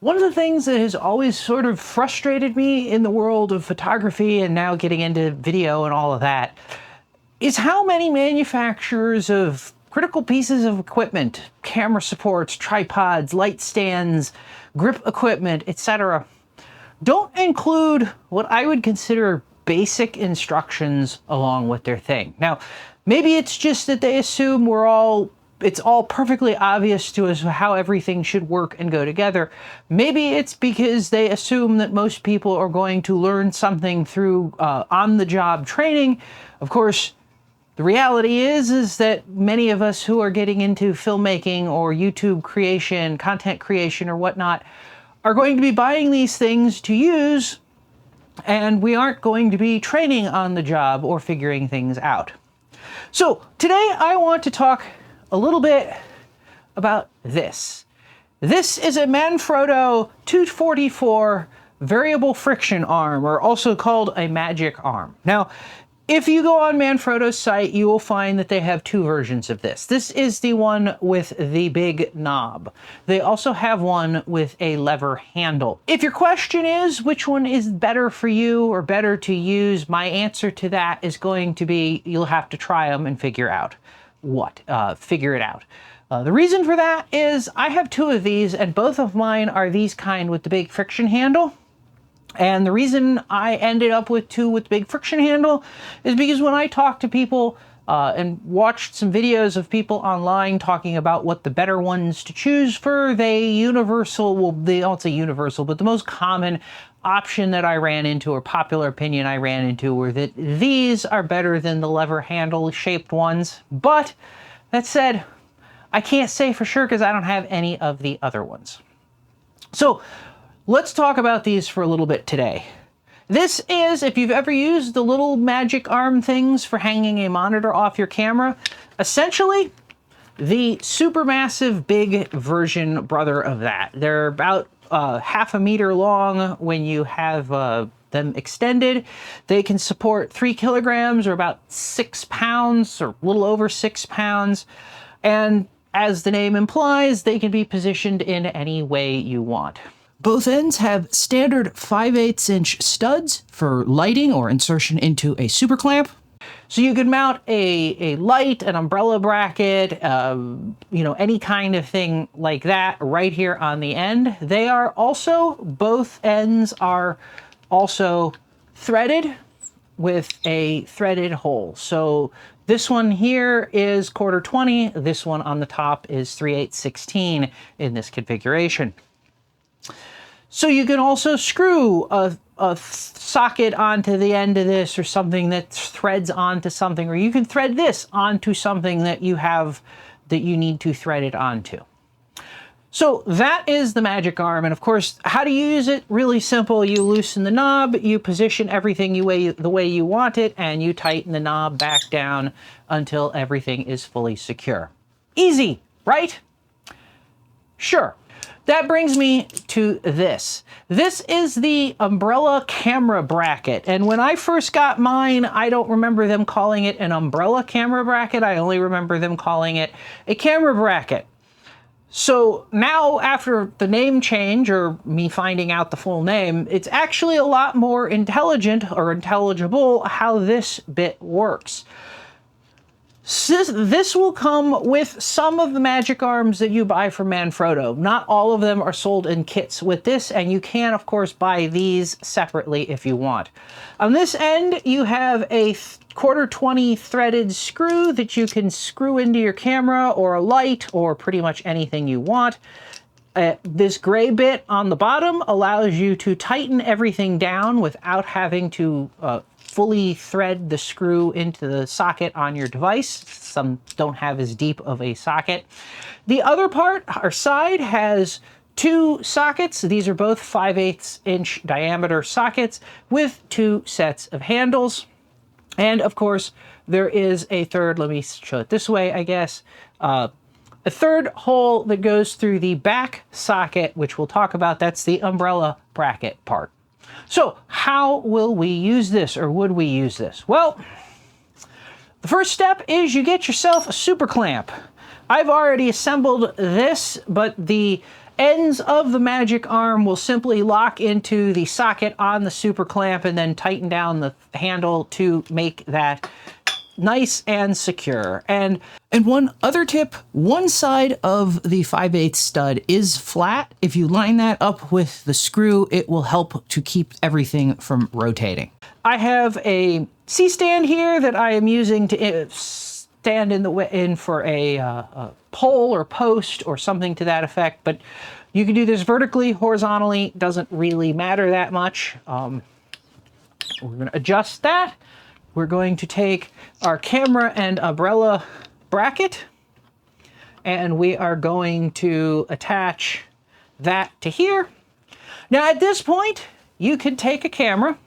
One of the things that has always sort of frustrated me in the world of photography and now getting into video and all of that is how many manufacturers of critical pieces of equipment, camera supports, tripods, light stands, grip equipment, etc., don't include what I would consider basic instructions along with their thing. Now, maybe it's just that they assume it's all perfectly obvious to us how everything should work and go together. Maybe it's because they assume that most people are going to learn something through on-the-job training. Of course, the reality is that many of us who are getting into filmmaking or YouTube creation, content creation or whatnot, are going to be buying these things to use, and we aren't going to be training on the job or figuring things out. So today I want to talk a little bit about this. This is a Manfrotto 244 Variable Friction Arm, or also called a Magic Arm. Now, if you go on Manfrotto's site, you will find that they have two versions of this. This is the one with the big knob. They also have one with a lever handle. If your question is which one is better for you or better to use, my answer to that is going to be you'll have to try them and figure it out. The reason for that is I have two of these, and both of mine are these kind with the big friction handle. And the reason I ended up with two with the big friction handle is because when I talked to people and watched some videos of people online talking about what the better ones to choose for, they don't say universal, but the most common option that I ran into, or popular opinion I ran into, were that these are better than the lever handle shaped ones. But that said, I can't say for sure because I don't have any of the other ones. So let's talk about these for a little bit today. This is, if you've ever used the little magic arm things for hanging a monitor off your camera, essentially the supermassive big version brother of that. They're about half a meter long when you have them extended. They can support 3 kilograms, or about 6 pounds, or a little over 6 pounds. And as the name implies, they can be positioned in any way you want. Both ends have standard 5/8" studs for lighting or insertion into a super clamp. So you could mount a light, an umbrella bracket, any kind of thing like that right here on the end. They are also, both ends are also threaded with a threaded hole. So this one here is 1/4 20. This one on the top is 3/8 16 in this configuration. So you can also screw a socket onto the end of this, or something that threads onto something, or you can thread this onto something that you have that you need to thread it onto. So that is the magic arm. And of course, how to use it? Really simple. You loosen the knob, you position everything the way you want it, and you tighten the knob back down until everything is fully secure. Easy, right? Sure. That brings me to this. This is the umbrella camera bracket. And when I first got mine, I don't remember them calling it an umbrella camera bracket. I only remember them calling it a camera bracket. So now, after the name change, or me finding out the full name, it's actually a lot more intelligent or intelligible how this bit works. This will come with some of the magic arms that you buy from Manfrotto. Not all of them are sold in kits with this, and you can, of course, buy these separately if you want. On this end, you have a 1/4 20 threaded screw that you can screw into your camera or a light or pretty much anything you want. This gray bit on the bottom allows you to tighten everything down without having to fully thread the screw into the socket on your device. Some don't have as deep of a socket. The other part, or side, has two sockets. These are both 5/8" diameter sockets with two sets of handles. And of course, there is a third, let me show it this way, I guess, a third hole that goes through the back socket, which we'll talk about. That's the umbrella bracket part. So how will we use this, or would we use this? Well, the first step is you get yourself a super clamp. I've already assembled this, but the ends of the magic arm will simply lock into the socket on the super clamp and then tighten down the handle to make that nice and secure. And one other tip, one side of the 5/8 stud is flat. If you line that up with the screw, it will help to keep everything from rotating. I have a C-stand here that I am using to stand in for a pole or post or something to that effect, but you can do this vertically, horizontally, doesn't really matter that much. We're going to adjust that. We're going to take our camera and umbrella bracket, and we are going to attach that to here. Now at this point, you can take a camera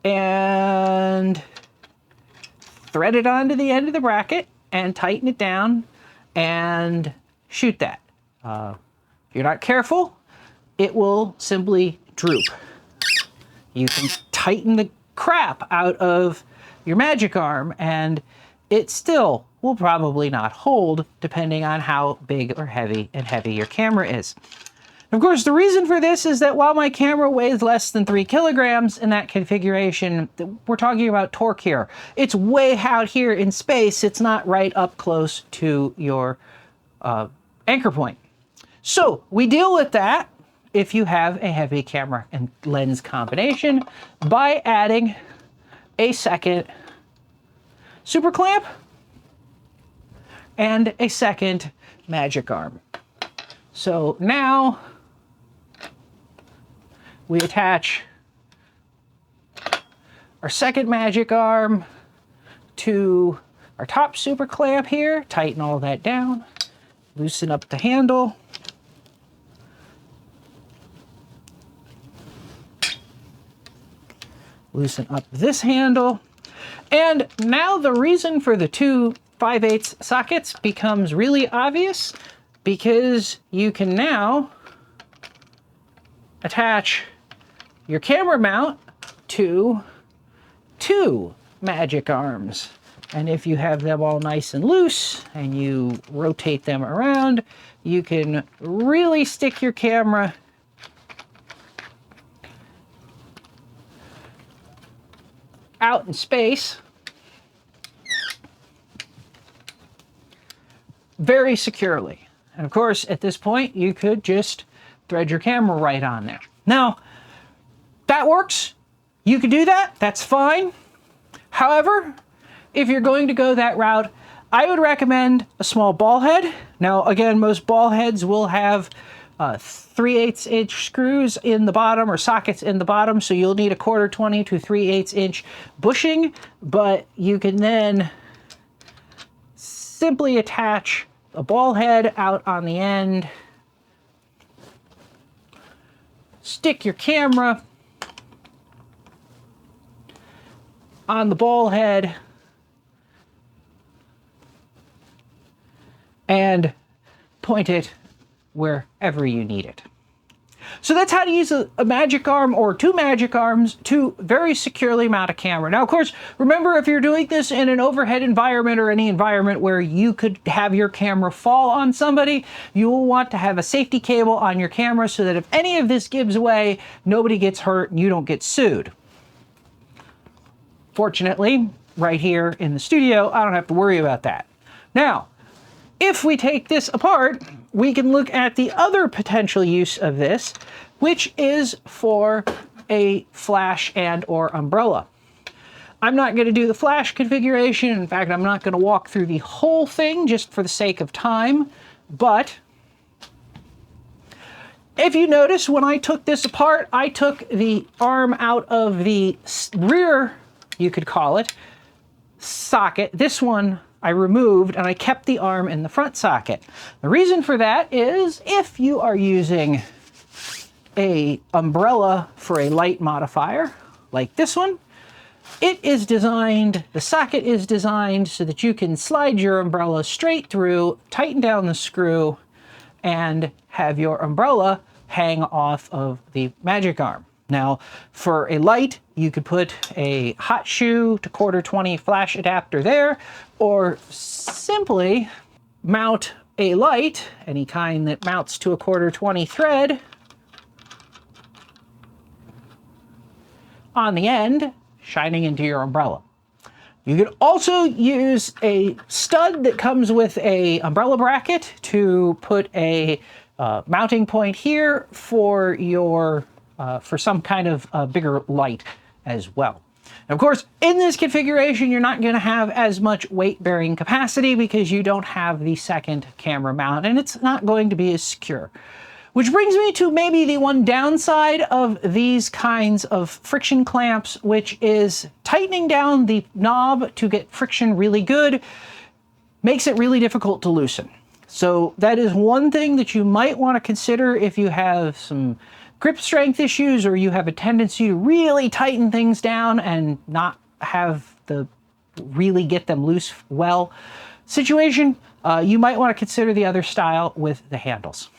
and thread it onto the end of the bracket and tighten it down and shoot that. If you're not careful, it will simply droop. You can tighten the crap out of your magic arm and it still will probably not hold, depending on how big or heavy your camera is. Of course, the reason for this is that while my camera weighs less than 3 kilograms in that configuration, we're talking about torque here. It's way out here in space. It's not right up close to your anchor point. So we deal with that if you have a heavy camera and lens combination by adding a second super clamp and a second magic arm. So now we attach our second magic arm to our top super clamp here, tighten all that down, loosen up the handle, loosen up this handle, and now the reason for the two 5/8 sockets becomes really obvious, because you can now attach your camera mount to 2 magic arms. And if you have them all nice and loose and you rotate them around, you can really stick your camera out in space very securely. And of course, at this point, you could just thread your camera right on there. Now, that works. You can do that. That's fine. However, if you're going to go that route, I would recommend a small ball head. Now, again, most ball heads will have 3/8 inch screws in the bottom or sockets in the bottom, so you'll need a 1/4 20 to 3/8 inch bushing, but you can then simply attach a ball head out on the end, stick your camera on the ball head, and point it wherever you need it. So that's how to use a magic arm or 2 magic arms to very securely mount a camera. Now, of course, remember, if you're doing this in an overhead environment or any environment where you could have your camera fall on somebody, you will want to have a safety cable on your camera so that if any of this gives way, nobody gets hurt and you don't get sued. Fortunately, right here in the studio, I don't have to worry about that. Now, if we take this apart, we can look at the other potential use of this, which is for a flash and or umbrella. I'm not going to do the flash configuration. In fact, I'm not going to walk through the whole thing just for the sake of time. But if you notice, when I took this apart, I took the arm out of the rear, you could call it, socket. This one I removed, and I kept the arm in the front socket. The reason for that is if you are using a umbrella for a light modifier like this one, it is designed, the socket is designed so that you can slide your umbrella straight through, tighten down the screw, and have your umbrella hang off of the magic arm. Now, for a light, you could put a hot shoe to 1/4 20 flash adapter there, or simply mount a light, any kind that mounts to a 1/4-20 thread, on the end, shining into your umbrella. You could also use a stud that comes with a umbrella bracket to put a mounting point here for your for some kind of bigger light as well. And of course, in this configuration, you're not going to have as much weight-bearing capacity because you don't have the second camera mount, and it's not going to be as secure. Which brings me to maybe the one downside of these kinds of friction clamps, which is tightening down the knob to get friction really good makes it really difficult to loosen. So that is one thing that you might want to consider if you have some grip strength issues or you have a tendency to really tighten things down and not have the really get them loose well situation. You might want to consider the other style with the handles.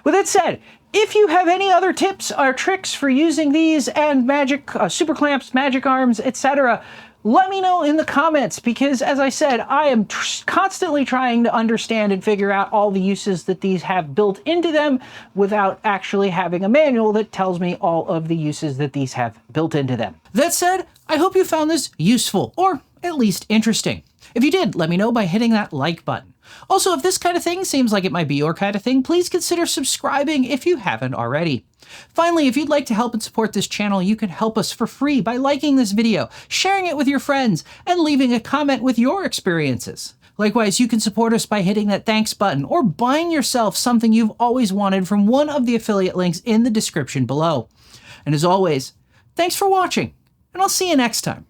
With that said, if you have any other tips or tricks for using these and magic super clamps, magic arms, etc., let me know in the comments, because as I said, I am constantly trying to understand and figure out all the uses that these have built into them without actually having a manual that tells me all of the uses that these have built into them. That said, I hope you found this useful or at least interesting. If you did, let me know by hitting that like button. Also, if this kind of thing seems like it might be your kind of thing, please consider subscribing if you haven't already. Finally, if you'd like to help and support this channel, you can help us for free by liking this video, sharing it with your friends, and leaving a comment with your experiences. Likewise, you can support us by hitting that thanks button or buying yourself something you've always wanted from one of the affiliate links in the description below. And as always, thanks for watching, and I'll see you next time.